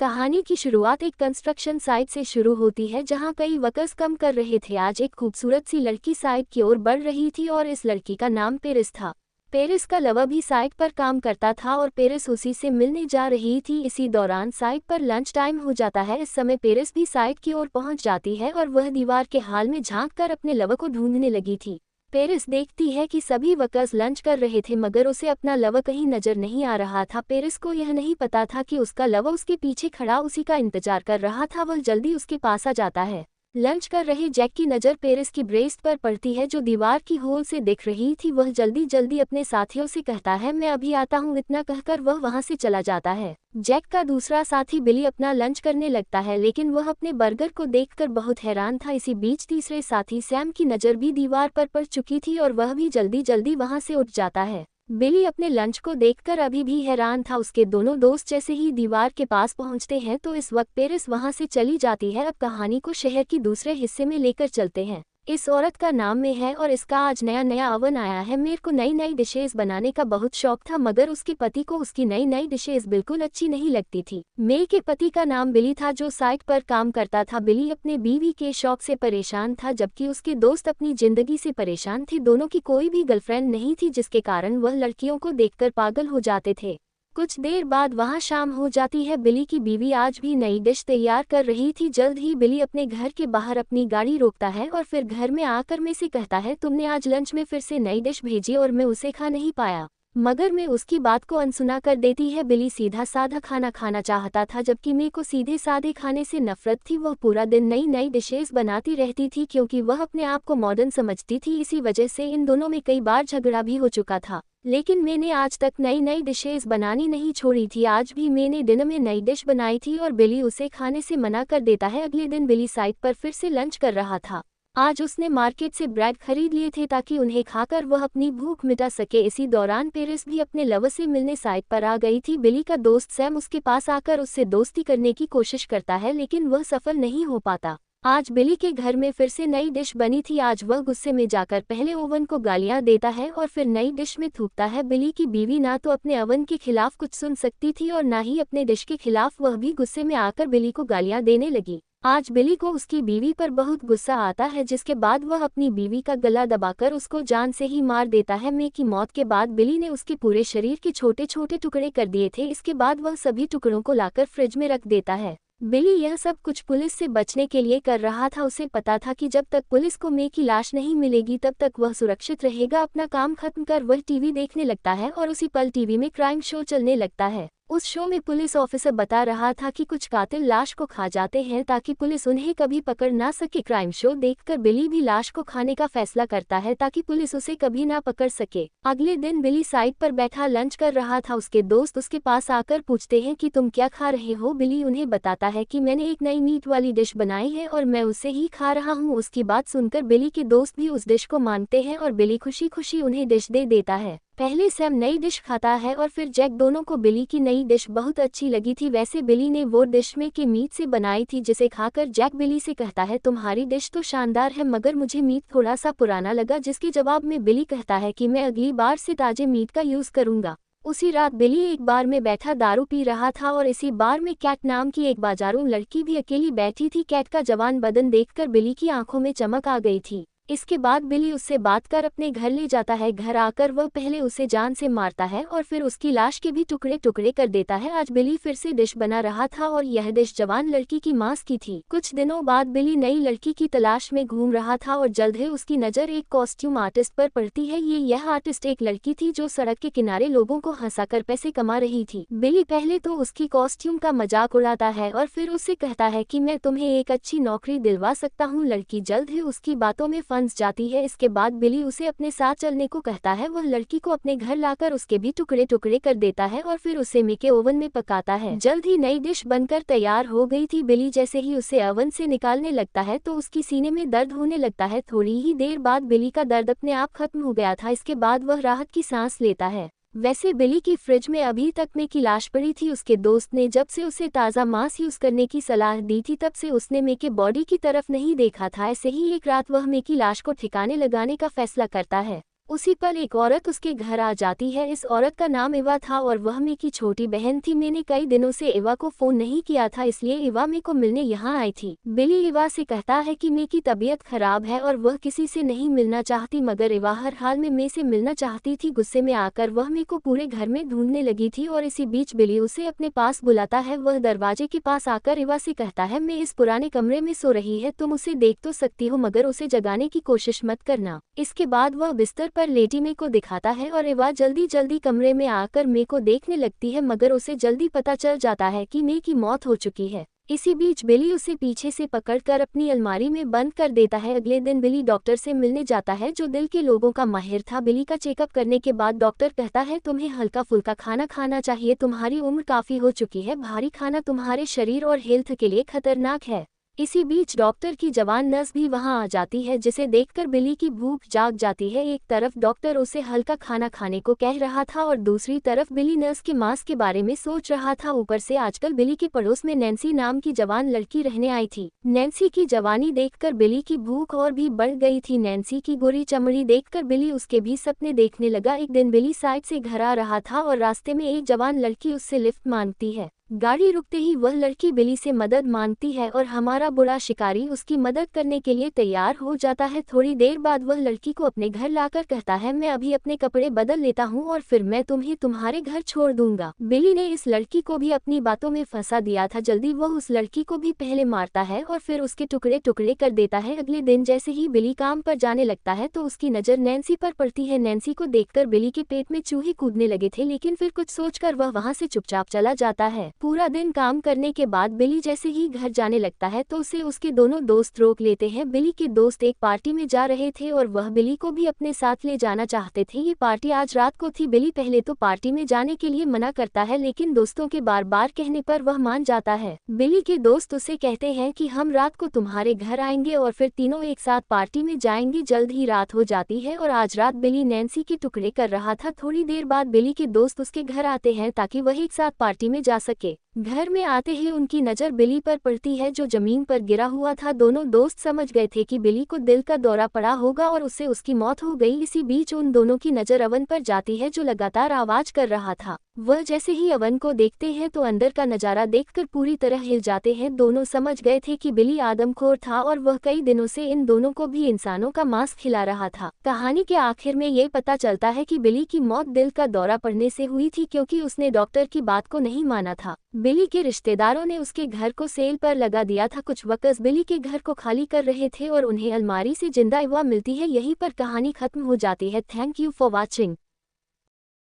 कहानी की शुरुआत एक कंस्ट्रक्शन साइट से शुरू होती है जहां कई वर्कर्स काम कर रहे थे। आज एक खूबसूरत सी लड़की साइट की ओर बढ़ रही थी और इस लड़की का नाम पेरिस था। पेरिस का लवर भी साइट पर काम करता था और पेरिस उसी से मिलने जा रही थी। इसी दौरान साइट पर लंच टाइम हो जाता है। इस समय पेरिस भी साइट की ओर पहुंच जाती है और वह दीवार के हाल में झांक कर अपने लवर को ढूंढने लगी थी। पेरिस देखती है कि सभी वर्कर्स लंच कर रहे थे मगर उसे अपना लवर कहीं नजर नहीं आ रहा था। पेरिस को यह नहीं पता था कि उसका लवर उसके पीछे खड़ा उसी का इंतजार कर रहा था। वह जल्दी उसके पास आ जाता है। लंच कर रहे जैक की नज़र पेरिस की ब्रेस्ट पर पड़ती है जो दीवार की होल से दिख रही थी। वह जल्दी जल्दी अपने साथियों से कहता है, मैं अभी आता हूँ। इतना कहकर वह वहां से चला जाता है। जैक का दूसरा साथी बिली अपना लंच करने लगता है लेकिन वह अपने बर्गर को देखकर बहुत हैरान था। इसी बीच तीसरे साथी सैम की नज़र भी दीवार पर पड़ चुकी थी और वह भी जल्दी जल्दी वहां से उठ जाता है। बिली अपने लंच को देखकर अभी भी हैरान था। उसके दोनों दोस्त जैसे ही दीवार के पास पहुंचते हैं तो इस वक्त पेरिस वहां से चली जाती है। अब कहानी को शहर की दूसरे हिस्से में लेकर चलते हैं। इस औरत का नाम मे है और इसका आज नया नया ओवन आया है। मेरे को नई नई डिशेज बनाने का बहुत शौक था मगर उसके पति को उसकी नई नई डिशेज बिल्कुल अच्छी नहीं लगती थी। मे के पति का नाम बिली था जो साइट पर काम करता था। बिली अपने बीवी के शौक से परेशान था जबकि उसके दोस्त अपनी जिंदगी से परेशान थे। दोनों की कोई भी गर्लफ्रेंड नहीं थी जिसके कारण वह लड़कियों को देखकर पागल हो जाते थे। कुछ देर बाद वहां शाम हो जाती है। बिली की बीवी आज भी नई डिश तैयार कर रही थी। जल्द ही बिली अपने घर के बाहर अपनी गाड़ी रोकता है और फिर घर में आकर में से कहता है, तुमने आज लंच में फिर से नई डिश भेजी और मैं उसे खा नहीं पाया। मगर मैं उसकी बात को अनसुना कर देती है। बिली सीधा साधा खाना खाना चाहता था जबकि मे को सीधे साधे खाने से नफरत थी। वह पूरा दिन नई नई डिशेस बनाती रहती थी क्योंकि वह अपने आप को मॉडर्न समझती थी। इसी वजह से इन दोनों में कई बार झगड़ा भी हो चुका था लेकिन मैंने आज तक नई नई डिशेस बनानी नहीं छोड़ी थी। आज भी मैंने डिनर में नई डिश बनाई थी और बिली उसे खाने से मना कर देता है। अगले दिन बिली साइट पर फिर से लंच कर रहा था। आज उसने मार्केट से ब्रेड खरीद लिए थे ताकि उन्हें खाकर वह अपनी भूख मिटा सके। इसी दौरान पेरिस भी अपने लवर से मिलने साइट पर आ गई थी। बिली का दोस्त सैम उसके पास आकर उससे दोस्ती करने की कोशिश करता है लेकिन वह सफल नहीं हो पाता। आज बिली के घर में फिर से नई डिश बनी थी। आज वह गुस्से में जाकर पहले ओवन को गालियां देता है और फिर नई डिश में थूकता है। बिली की बीवी ना तो अपने ओवन के खिलाफ कुछ सुन सकती थी और ना ही अपने डिश के खिलाफ। वह भी गुस्से में आकर बिली को गालियां देने लगी। आज बिली को उसकी बीवी पर बहुत गुस्सा आता है जिसके बाद वह अपनी बीवी का गला दबाकर उसको जान से ही मार देता है। मे की मौत के बाद बिली ने उसके पूरे शरीर के छोटे छोटे टुकड़े कर दिए थे। इसके बाद वह सभी टुकड़ों को लाकर फ्रिज में रख देता है। बिली यह सब कुछ पुलिस से बचने के लिए कर रहा था। उसे पता था कि जब तक पुलिस को मे की लाश नहीं मिलेगी तब तक वह सुरक्षित रहेगा। अपना काम खत्म कर वह टीवी देखने लगता है और उसी पल टीवी में क्राइम शो चलने लगता है। उस शो में पुलिस ऑफिसर बता रहा था कि कुछ कातिल लाश को खा जाते हैं ताकि पुलिस उन्हें कभी पकड़ ना सके। क्राइम शो देखकर बिली भी लाश को खाने का फैसला करता है ताकि पुलिस उसे कभी ना पकड़ सके। अगले दिन बिली साइट पर बैठा लंच कर रहा था। उसके दोस्त उसके पास आकर पूछते हैं कि तुम क्या खा रहे हो। बिली उन्हें बताता है कि मैंने एक नई मीट वाली डिश बनाई है और मैं उसे ही खा रहा हूँ। उसकी बात सुनकर बिली के दोस्त भी उस डिश को मानते हैं और बिली खुशी खुशी उन्हें डिश दे देता है। पहले सैम नई डिश खाता है और फिर जैक। दोनों को बिली की नई डिश बहुत अच्छी लगी थी। वैसे बिली ने वो डिश में के मीट से बनाई थी जिसे खाकर जैक बिली से कहता है, तुम्हारी डिश तो शानदार है मगर मुझे मीट थोड़ा सा पुराना लगा। जिसके जवाब में बिली कहता है कि मैं अगली बार से ताजे मीट का यूज करूंगा। उसी रात बिली एक बार में बैठा दारू पी रहा था और इसी बार में कैट नाम की एक बाजारू लड़की भी अकेली बैठी थी। कैट का जवान बदन देखकर बिली की आंखों में चमक आ गई थी। इसके बाद बिली उससे बात कर अपने घर ले जाता है। घर आकर वह पहले उसे जान से मारता है और फिर उसकी लाश के भी टुकड़े टुकड़े कर देता है। आज बिली फिर से डिश बना रहा था और यह डिश जवान लड़की की मांस की थी। कुछ दिनों बाद बिली नई लड़की की तलाश में घूम रहा था और जल्द ही उसकी नज़र एक कॉस्ट्यूम आर्टिस्ट पर पड़ती है। यह आर्टिस्ट एक लड़की थी जो सड़क के किनारे लोगों को हंसाकर पैसे कमा रही थी। बिली पहले तो उसकी कॉस्ट्यूम का मजाक उड़ाता है और फिर उससे कहता है कि मैं तुम्हें एक अच्छी नौकरी दिलवा सकता हूँ। लड़की जल्द ही उसकी बातों में जाती है। इसके बाद बिली उसे अपने साथ चलने को कहता है। वह लड़की को अपने घर लाकर उसके भी टुकड़े टुकड़े कर देता है और फिर उसे मे के ओवन में पकाता है। जल्द ही नई डिश बनकर तैयार हो गई थी। बिली जैसे ही उसे ओवन से निकालने लगता है तो उसकी सीने में दर्द होने लगता है। थोड़ी ही देर बाद बिली का दर्द अपने आप खत्म हो गया था। इसके बाद वह राहत की सांस लेता है। वैसे बिली की फ्रिज में अभी तक मे की लाश पड़ी थी। उसके दोस्त ने जब से उसे ताज़ा मांस यूज करने की सलाह दी थी तब से उसने मे के बॉडी की तरफ नहीं देखा था। ऐसे ही एक रात वह मे की लाश को ठिकाने लगाने का फैसला करता है। उसी पल एक औरत उसके घर आ जाती है। इस औरत का नाम इवा था और वह मे की छोटी बहन थी। मैंने कई दिनों से इवा को फोन नहीं किया था, इसलिए इवा मे को मिलने यहाँ आई थी। बिली इवा से कहता है कि मे की तबीयत खराब है और वह किसी से नहीं मिलना चाहती, मगर इवा हर हाल में मे से मिलना चाहती थी। गुस्से में आकर वह मे को पूरे घर में ढूंढने लगी थी और इसी बीच बिली उसे अपने पास बुलाता है। वह दरवाजे के पास आकर इवा से कहता है, मैं इस पुराने कमरे में सो रही है, तुम उसे देख तो सकती हो मगर उसे जगाने की कोशिश मत करना। इसके बाद वह बिस्तर पर लेटी मे को दिखाता है और इवा जल्दी जल्दी कमरे में आकर मे को देखने लगती है, मगर उसे जल्दी पता चल जाता है कि मे की मौत हो चुकी है। इसी बीच बिली उसे पीछे से पकड़कर अपनी अलमारी में बंद कर देता है। अगले दिन बिली डॉक्टर से मिलने जाता है जो दिल के लोगों का माहिर था। बिली का चेकअप करने के बाद डॉक्टर कहता है, तुम्हें हल्का फुल्का खाना खाना चाहिए, तुम्हारी उम्र काफी हो चुकी है, भारी खाना तुम्हारे शरीर और हेल्थ के लिए खतरनाक है। इसी बीच डॉक्टर की जवान नर्स भी वहां आ जाती है, जिसे देखकर बिली की भूख जाग जाती है। एक तरफ डॉक्टर उसे हल्का खाना खाने को कह रहा था और दूसरी तरफ बिली नर्स के मांस के बारे में सोच रहा था। ऊपर से आजकल बिली के पड़ोस में नैन्सी नाम की जवान लड़की रहने आई थी। नैन्सी की जवानी देखकर बिली की भूख और भी बढ़ गई थी। नैन्सी की गोरी चमड़ी देखकर बिली उसके भी सपने देखने लगा। एक दिन बिली साइड से घर आ रहा था और रास्ते में एक जवान लड़की उससे लिफ्ट मांगती है। गाड़ी रुकते ही वह लड़की बिली से मदद मांगती है और हमारा बुरा शिकारी उसकी मदद करने के लिए तैयार हो जाता है। थोड़ी देर बाद वह लड़की को अपने घर लाकर कहता है, मैं अभी अपने कपड़े बदल लेता हूँ और फिर मैं तुम्हें तुम्हारे घर छोड़ दूंगा। बिली ने इस लड़की को भी अपनी बातों में फंसा दिया था। जल्दी वह उस लड़की को भी पहले मारता है और फिर उसके टुकड़े टुकड़े कर देता है। अगले दिन जैसे ही बिली काम पर जाने लगता है तो उसकी नज़र नैन्सी पर पड़ती है। नैन्सी को देखकर बिली के पेट में चूहे कूदने लगे थे, लेकिन फिर कुछ सोचकर वह वहां से चुपचाप चला जाता है। पूरा दिन काम करने के बाद बिली जैसे ही घर जाने लगता है तो उसे उसके दोनों दोस्त रोक लेते हैं। बिली के दोस्त एक पार्टी में जा रहे थे और वह बिली को भी अपने साथ ले जाना चाहते थे। ये पार्टी आज रात को थी। बिली पहले तो पार्टी में जाने के लिए मना करता है, लेकिन दोस्तों के बार बार कहने पर वह मान जाता है। बिली के दोस्त उसे कहते हैं कि हम रात को तुम्हारे घर आएंगे और फिर तीनों एक साथ पार्टी में जाएंगे। जल्द ही रात हो जाती है और आज रात बिली नैन्सी के टुकड़े कर रहा था। थोड़ी देर बाद बिली के दोस्त उसके घर आते हैं ताकि वह एक साथ पार्टी में जा सके। घर में आते ही उनकी नज़र बिली पर पड़ती है जो जमीन पर गिरा हुआ था। दोनों दोस्त समझ गए थे कि बिली को दिल का दौरा पड़ा होगा और उससे उसकी मौत हो गई। इसी बीच उन दोनों की नज़र अवन पर जाती है जो लगातार आवाज कर रहा था। वह जैसे ही अवन को देखते हैं तो अंदर का नज़ारा देखकर पूरी तरह हिल जाते हैं। दोनों समझ गए थे कि बिली आदमखोर था और वह कई दिनों से इन दोनों को भी इंसानों का मांस खिला रहा था। कहानी के आखिर में ये पता चलता है कि बिली की मौत दिल का दौरा पड़ने से हुई थी, क्योंकि उसने डॉक्टर की बात को नहीं माना था। बिली के रिश्तेदारों ने उसके घर को सेल पर लगा दिया था। कुछ वर्कर्स बिली के घर को खाली कर रहे थे और उन्हें अलमारी से जिंदा इवा मिलती है। यहीं पर कहानी खत्म हो जाती है। Thank you for watching.